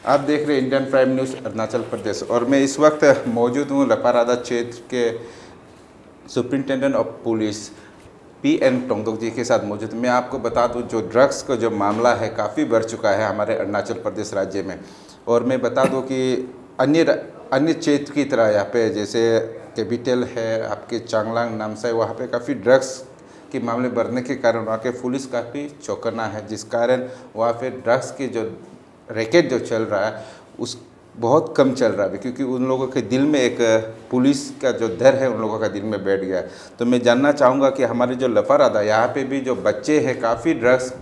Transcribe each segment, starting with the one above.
आप देख रहे हैं Indian prime news Arunachal Pradesh और मैं इस वक्त मौजूद हूँ लपारादा क्षेत्र के सुप्रिंटेंडेंट ऑफ पुलिस पी.एन. टोंगदोक जी के साथ मौजूद। मैं आपको बता दूं जो ड्रग्स का जो मामला है काफ़ी बढ़ चुका है हमारे अरुणाचल प्रदेश राज्य में। और मैं बता दूं कि अन्य क्षेत्र की तरह यहाँ पे जैसे कैपिटल है आपके चांगलांग नामसाई, वहाँ पे काफ़ी ड्रग्स के मामले बढ़ने के कारण वहाँ के पुलिस काफ़ी चौकन्ना है, जिस कारण वहाँ पे ड्रग्स की जो रैकेट जो चल रहा है उस बहुत कम चल रहा है, क्योंकि उन लोगों के दिल में एक पुलिस का जो डर है उन लोगों का दिल में बैठ गया है। तो मैं जानना चाहूँगा कि हमारे जो लपारादा यहाँ पे भी जो बच्चे हैं काफ़ी ड्रग्स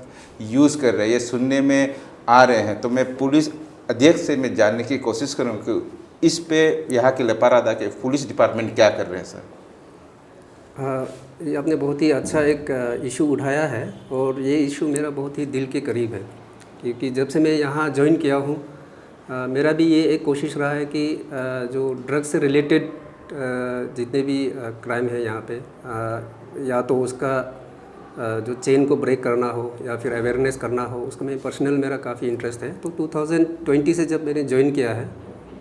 यूज़ कर रहे हैं, ये सुनने में आ रहे हैं। तो मैं पुलिस अध्यक्ष से मैं जानने की कोशिश करूँ कि इस पे यहाँ के लपारादा के पुलिस डिपार्टमेंट क्या कर रहे हैं सर। ये आपने बहुत ही अच्छा एक इशू उठाया है और ये इशू मेरा बहुत ही दिल के करीब है, क्योंकि जब से मैं यहाँ ज्वाइन किया हूँ मेरा भी ये एक कोशिश रहा है कि जो ड्रग्स से रिलेटेड जितने भी क्राइम है यहाँ पे या तो उसका जो चेन को ब्रेक करना हो या फिर अवेयरनेस करना हो, उसका मैं पर्सनल मेरा काफ़ी इंटरेस्ट है। तो 2020 से जब मैंने ज्वाइन किया है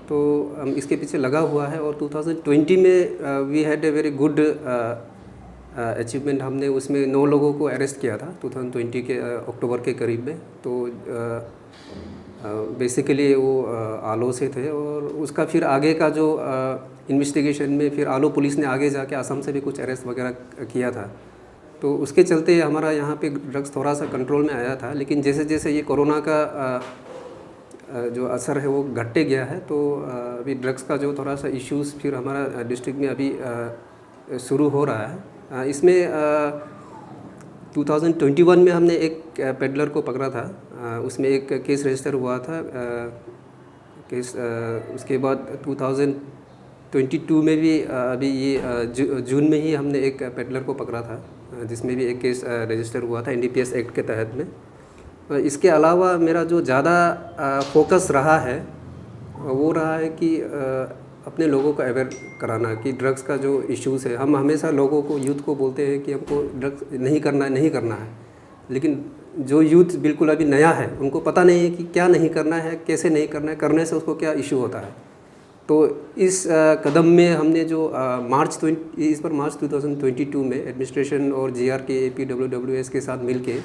तो इसके पीछे लगा हुआ है और 2020 में we had a very good achievement. हमने उसमें 9 लोगों को अरेस्ट किया था 2020 के अक्टूबर के करीब में। तो बेसिकली वो आलो से थे और उसका फिर आगे का जो इन्वेस्टिगेशन में फिर आलो पुलिस ने आगे जाके असम से भी कुछ अरेस्ट वगैरह किया था। तो उसके चलते हमारा यहाँ पे ड्रग्स थोड़ा सा कंट्रोल में आया था, लेकिन जैसे जैसे ये कोरोना का जो असर है वो घटते गया है, तो अभी ड्रग्स का जो थोड़ा सा इश्यूज़ फिर हमारा डिस्ट्रिक्ट में अभी शुरू हो रहा है। इसमें 2021 में हमने एक पेडलर को पकड़ा था, उसमें एक केस रजिस्टर हुआ था केस। उसके बाद 2022 में भी अभी ये जून में ही हमने एक पेडलर को पकड़ा था, जिसमें भी एक केस रजिस्टर हुआ था एनडीपीएस एक्ट के तहत में। इसके अलावा मेरा जो ज़्यादा फोकस रहा है वो रहा है कि अपने लोगों को अवेयर कराना कि ड्रग्स का जो इश्यूज़ है। हम हमेशा लोगों को, यूथ को बोलते हैं कि हमको ड्रग्स नहीं करना है, लेकिन जो यूथ बिल्कुल अभी नया है उनको पता नहीं है कि क्या नहीं करना है, कैसे नहीं करना है, करने से उसको क्या इशू होता है। तो इस कदम में हमने जो इस पर मार्च 2022 में एडमिनिस्ट्रेशन और जीआरके APWWS के साथ मिलके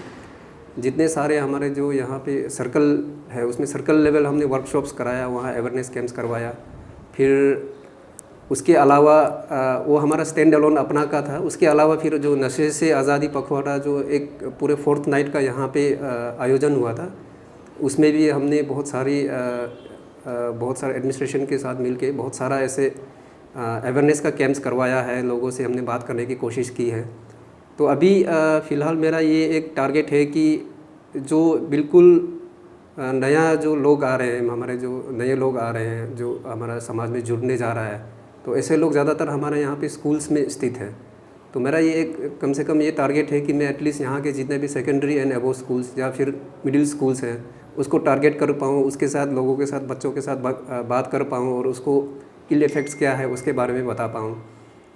जितने सारे हमारे जो यहाँ पे सर्कल है उसमें सर्कल लेवल हमने वर्कशॉप्स कराया, वहाँ अवेयरनेस कैंप्स करवाया। फिर उसके अलावा वो हमारा स्टैंड अलोन अपना का था। उसके अलावा फिर जो नशे से आज़ादी पखवाड़ा जो एक पूरे 4th नाइट का यहाँ पे आयोजन हुआ था, उसमें भी हमने बहुत सारे एडमिनिस्ट्रेशन के साथ मिलके बहुत सारा ऐसे अवेयरनेस का कैंप्स करवाया है, लोगों से हमने बात करने की कोशिश की है। तो अभी फ़िलहाल मेरा ये एक टारगेट है कि जो बिल्कुल नया जो लोग आ रहे हैं, हमारे जो नए लोग आ रहे हैं जो हमारा समाज में जुड़ने जा रहा है, तो ऐसे लोग ज़्यादातर हमारे यहाँ पे स्कूल्स में स्थित है। तो मेरा ये एक कम से कम ये टारगेट है कि मैं एटलीस्ट यहाँ के जितने भी सेकेंडरी एंड अबव स्कूल्स या फिर मिडिल स्कूल्स हैं उसको टारगेट कर पाऊँ, उसके साथ लोगों के साथ, बच्चों के साथ बात कर पाऊँ और उसको इल इफ़ेक्ट्स क्या है उसके बारे में बता पाऊँ।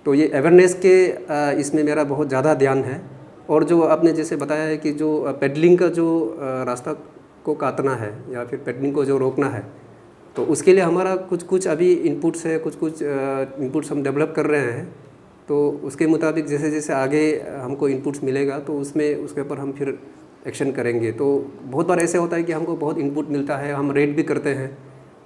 तो ये अवेयरनेस के इसमें मेरा बहुत ज़्यादा ध्यान है। और जो आपने जैसे बताया है कि जो पेडलिंग का जो रास्ता को काटना है या फिर पेडलिंग को जो रोकना है, तो उसके लिए हमारा कुछ अभी इनपुट्स है, कुछ इनपुट्स हम डेवलप कर रहे हैं। तो उसके मुताबिक जैसे जैसे आगे हमको इनपुट्स मिलेगा तो उसके ऊपर हम फिर एक्शन करेंगे। तो बहुत बार ऐसे होता है कि हमको बहुत इनपुट मिलता है, हम रेड भी करते हैं,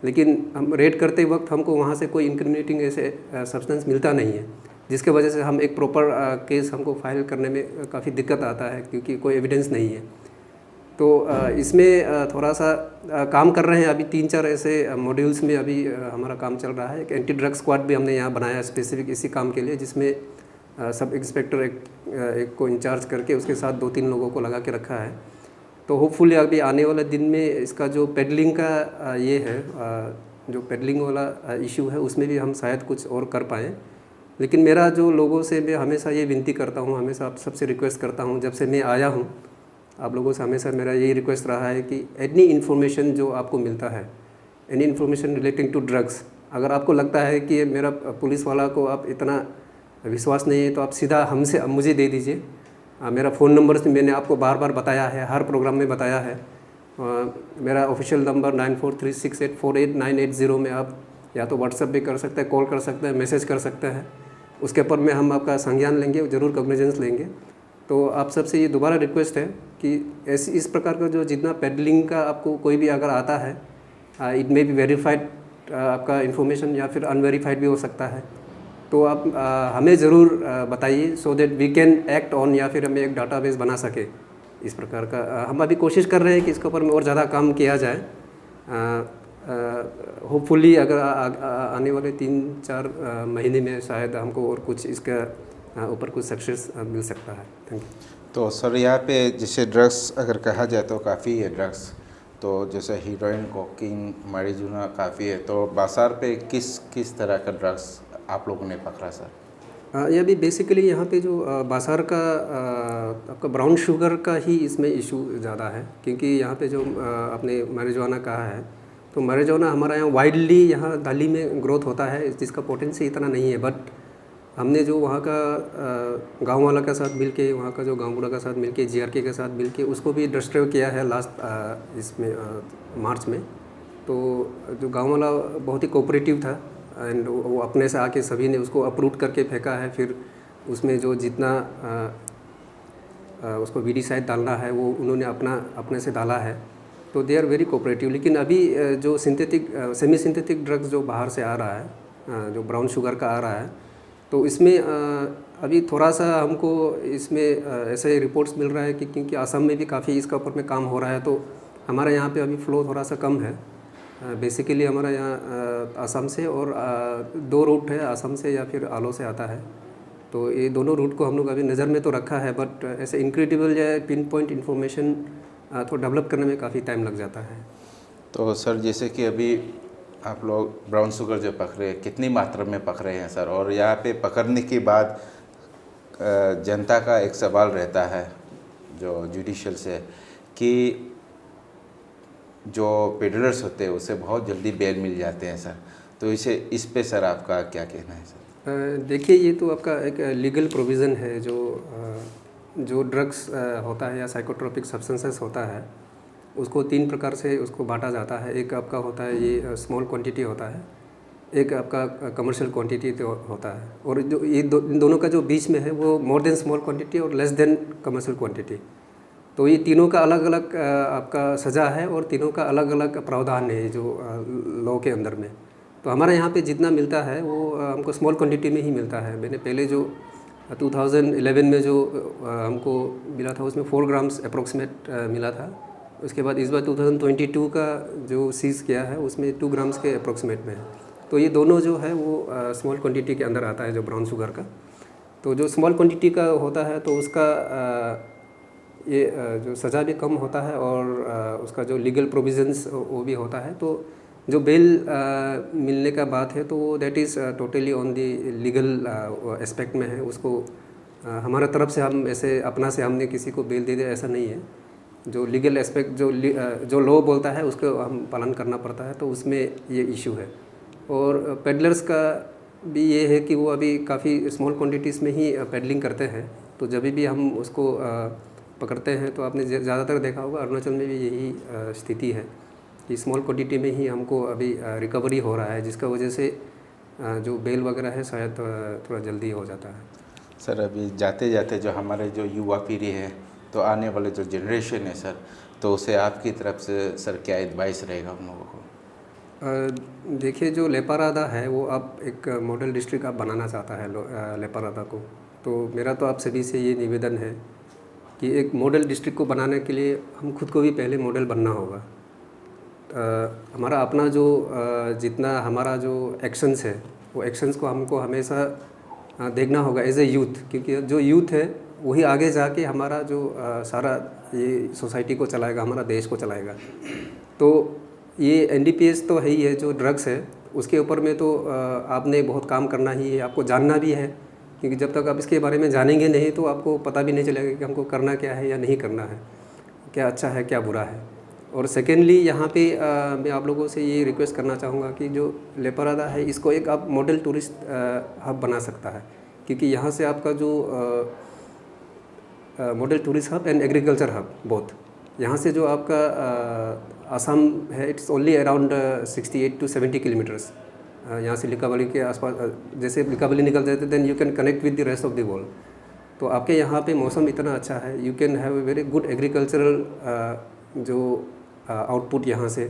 लेकिन हम रेड करते वक्त हमको वहाँ से कोई इंक्रिमिनेटिंग ऐसे सब्सटेंस मिलता नहीं है, जिसके वजह से हम एक प्रॉपर केस हमको फाइल करने में काफ़ी दिक्कत आता है, क्योंकि कोई एविडेंस नहीं है। तो इसमें थोड़ा सा काम कर रहे हैं। अभी 3-4 ऐसे मॉड्यूल्स में अभी हमारा काम चल रहा है। एक एंटी ड्रग स्क्वाड भी हमने यहाँ बनाया स्पेसिफिक इसी काम के लिए, जिसमें सब इंस्पेक्टर एक को इंचार्ज करके उसके साथ 2-3 लोगों को लगा के रखा है। तो होपफुली अभी आने वाले दिन में इसका जो पेडलिंग का ये है, जो पेडलिंग वाला इशू है, उसमें भी हम शायद कुछ और कर पाएँ। लेकिन मेरा जो लोगों से मैं हमेशा ये विनती करता हूँ, हमेशा आप सबसे रिक्वेस्ट करता हूँ, जब से मैं आया हूँ आप लोगों से हमेशा मेरा यही रिक्वेस्ट रहा है कि एनी इन्फॉर्मेशन जो आपको मिलता है, any information relating to drugs, अगर आपको लगता है कि मेरा पुलिस वाला को आप इतना विश्वास नहीं है तो आप सीधा मुझे दे दीजिए। मेरा फ़ोन नंबर मैंने आपको बार बार बताया है, हर प्रोग्राम में बताया है। मेरा ऑफिशियल नंबर 9436848980 में आप या तो व्हाट्सएप भी कर सकते हैं, कॉल कर सकते हैं, मैसेज कर सकते हैं। उसके ऊपर में हम आपका संज्ञान लेंगे, ज़रूर कॉग्निजेंस लेंगे। तो आप सबसे ये दोबारा रिक्वेस्ट है कि इस प्रकार का जो जितना पेडलिंग का आपको कोई भी अगर आता है, इट मे बी वेरीफाइड आपका इन्फॉर्मेशन या फिर अनवेरीफाइड भी हो सकता है, तो आप हमें ज़रूर बताइए, so that we can act on, या फिर हमें एक डाटाबेस बना सके इस प्रकार का। हम अभी कोशिश कर रहे हैं कि इसके ऊपर में और ज़्यादा काम किया जाए। होपफुली अगर आने वाले 3-4 महीने में शायद हमको और कुछ इसका ऊपर कुछ सक्सेस मिल सकता है। Thank you. तो सर यहाँ पे जैसे ड्रग्स अगर कहा जाए तो काफ़ी है ड्रग्स, तो जैसे हीरोइन, कोकीन, मारिजुना काफ़ी है, तो बाजार पे किस किस तरह का ड्रग्स आप लोगों ने पकड़ा सर? ये भी बेसिकली यहाँ पे जो बाजार का आपका ब्राउन शुगर का ही इसमें इशू ज़्यादा है, क्योंकि यहाँ पे जो आपने मारिजुआना कहा है, तो मारिजुआना हमारा यहाँ वाइडली यहाँ दिल्ली में ग्रोथ होता है, जिसका पोटेंशियल इतना नहीं है। बट हमने जो वहाँ का गांव वाला के साथ मिलके, वहाँ का जो गांव बूढ़ा के साथ मिलके, जीआरके के साथ मिलके उसको भी डिस्ट्रॉय किया है लास्ट इसमें मार्च में। तो जो गांव वाला बहुत ही कोऑपरेटिव था, एंड वो अपने से आके सभी ने उसको अपरूट करके फेंका है। फिर उसमें जो जितना उसको वीडीसाइड डालना है वो उन्होंने अपने से डाला है। तो दे आर वेरी कोऑपरेटिव। लेकिन अभी जो सिंथेटिक सेमी सिंथेटिक ड्रग्स जो बाहर से आ रहा है, जो ब्राउन शुगर का आ रहा है, तो इसमें अभी थोड़ा सा हमको इसमें ऐसे रिपोर्ट्स मिल रहा है कि क्योंकि असम में भी काफ़ी इसका ऊपर में काम हो रहा है, तो हमारे यहाँ पे अभी फ्लो थोड़ा सा कम है। बेसिकली हमारा यहाँ असम से और 2 रूट है, असम से या फिर आलो से आता है। तो ये दोनों रूट को हम लोग अभी नज़र में तो रखा है, बट ऐसे इनक्रेडिबल या पिन पॉइंट इन्फॉर्मेशन तो डेवलप करने में काफ़ी टाइम लग जाता है। तो सर जैसे कि अभी आप लोग ब्राउन शुगर जो पकड़े, कितनी मात्रा में पकड़े हैं सर? और यहाँ पे पकड़ने के बाद जनता का एक सवाल रहता है जो जुडिशियल से, कि जो पेडलर्स होते हैं उसे बहुत जल्दी बेल मिल जाते हैं सर, तो इस पे सर आपका क्या कहना है सर? देखिए, ये तो आपका एक लीगल प्रोविज़न है। जो ड्रग्स होता है या साइकोट्रोपिक सब्सटेंसेस होता है, उसको 3 प्रकार से उसको बांटा जाता है। एक आपका होता है ये स्मॉल क्वांटिटी होता है, एक आपका कमर्शियल क्वांटिटी तो होता है, और जो ये इन दोनों का जो बीच में है वो मोर देन स्मॉल क्वांटिटी और लेस देन कमर्शियल क्वांटिटी। तो ये तीनों का अलग अलग आपका सज़ा है और तीनों का अलग अलग प्रावधान है जो लॉ के अंदर में। तो हमारे यहाँ पे जितना मिलता है वो हमको स्मॉल क्वांटिटी में ही मिलता है। मैंने पहले जो 2011 में जो हमको मिला था उसमें 4 ग्राम्स अप्रोक्सीमेट मिला था। उसके बाद इस बार 2022 का जो सीज़ किया है उसमें 2 ग्राम्स के अप्रोक्सीमेट में है। तो ये दोनों जो है वो स्मॉल क्वांटिटी के अंदर आता है, जो ब्राउन शुगर का। तो जो स्मॉल क्वांटिटी का होता है तो उसका ये जो सज़ा भी कम होता है और उसका जो लीगल प्रोविजंस वो भी होता है। तो जो बेल मिलने का बात है तो वो that is totally on the legal aspect में है। उसको हमारा तरफ से हम ऐसे अपना से हमने किसी को बेल दे दे ऐसा नहीं है। जो लीगल एस्पेक्ट जो लॉ बोलता है उसको हम पालन करना पड़ता है, तो उसमें ये इशू है। और पेडलर्स का भी ये है कि वो अभी काफ़ी स्मॉल क्वांटिटीज़ में ही पेडलिंग करते हैं। तो जब भी हम उसको पकड़ते हैं तो आपने ज़्यादातर देखा होगा अरुणाचल में भी यही स्थिति है कि स्मॉल क्वांटिटी में ही हमको अभी रिकवरी हो रहा है, जिसका वजह से जो बेल वगैरह है शायद थोड़ा जल्दी हो जाता है। सर अभी जाते जाते जो हमारे जो युवा पीढ़ी है, तो आने वाले जो जनरेशन है सर, तो उसे आपकी तरफ से सर क्या एडवाइस रहेगा उन लोगों को? देखिए, जो लेपारादा है वो अब एक मॉडल डिस्ट्रिक्ट आप बनाना चाहता है लेपारादा को। तो मेरा तो आप सभी से ये निवेदन है कि एक मॉडल डिस्ट्रिक्ट को बनाने के लिए हम खुद को भी पहले मॉडल बनना होगा। हमारा अपना जो जितना हमारा जो एक्शंस है वो एक्शंस को हमको हमेशा देखना होगा एज ए यूथ, क्योंकि जो यूथ है वही आगे जाके हमारा जो सारा ये सोसाइटी को चलाएगा, हमारा देश को चलाएगा। तो ये एनडीपीएस तो है ही है, जो ड्रग्स है उसके ऊपर में तो आपने बहुत काम करना ही है, आपको जानना भी है, क्योंकि जब तक आप इसके बारे में जानेंगे नहीं तो आपको पता भी नहीं चलेगा कि हमको करना क्या है या नहीं करना है, क्या अच्छा है क्या बुरा है। और सेकेंडली यहाँ पे मैं आप लोगों से ये रिक्वेस्ट करना चाहूँगा कि जो लेपारादा है इसको एक आप मॉडल टूरिस्ट हब बना सकता है, क्योंकि यहाँ से आपका जो model tourist hub and agriculture hub both, यहाँ से जो आपका आसाम है, it's only around 68 to 70 kilometres. यहाँ से लिकाबाली के आसपास, जैसे लिकाबाली निकल जाते then you can connect with the rest of the world. तो आपके यहाँ पे मौसम इतना अच्छा है, you can have a very good agricultural जो आउटपुट यहाँ से,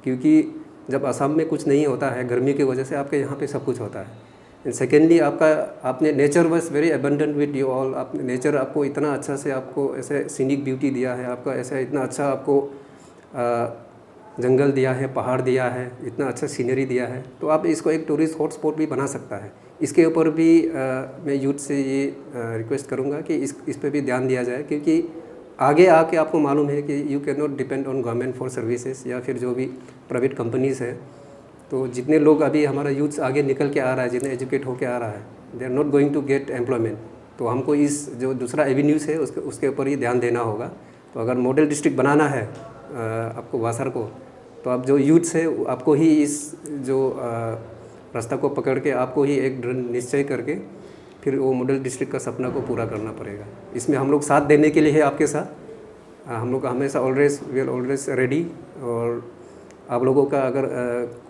क्योंकि जब असम में कुछ नहीं होता है गर्मी की वजह से, आपके यहाँ पे सब कुछ होता है। एंड सेकेंडली आपने nature was very abundant with you all. आपने नेचर आपको इतना अच्छा से, आपको ऐसे सीनिक ब्यूटी दिया है, आपका ऐसा इतना अच्छा आपको जंगल दिया है, पहाड़ दिया है, इतना अच्छा सीनरी दिया है। तो आप इसको एक टूरिस्ट हॉटस्पॉट भी बना सकता है। इसके ऊपर भी मैं यूथ से ये रिक्वेस्ट करूँगा कि इस पे भी ध्यान दिया जाए, क्योंकि आगे आके आपको मालूम है कि you can not depend on government for services या फिर जो भी प्राइवेट कंपनीज़ है। तो जितने लोग अभी हमारा यूथ आगे निकल के आ रहा है, जितने एजुकेट होके आ रहा है, they are not going to get employment. तो हमको इस जो दूसरा एवेन्यूज़ है उसके ऊपर ही ध्यान देना होगा। तो अगर मॉडल डिस्ट्रिक्ट बनाना है आपको वासर को, तो आप जो यूथ्स है आपको ही इस जो रास्ता को पकड़ के आपको ही एक दृढ़ निश्चय करके फिर वो मॉडल डिस्ट्रिक्ट का सपना को पूरा करना पड़ेगा। इसमें हम लोग साथ देने के लिए है आपके साथ। हम लोग हमेशा वी आर ऑलवेज रेडी। और आप लोगों का अगर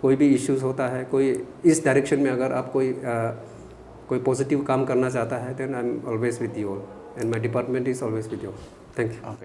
कोई भी इश्यूज़ होता है, कोई इस डायरेक्शन में अगर आप कोई पॉजिटिव काम करना चाहता है, then I'm always with you all and my department is always with you all. Thank you.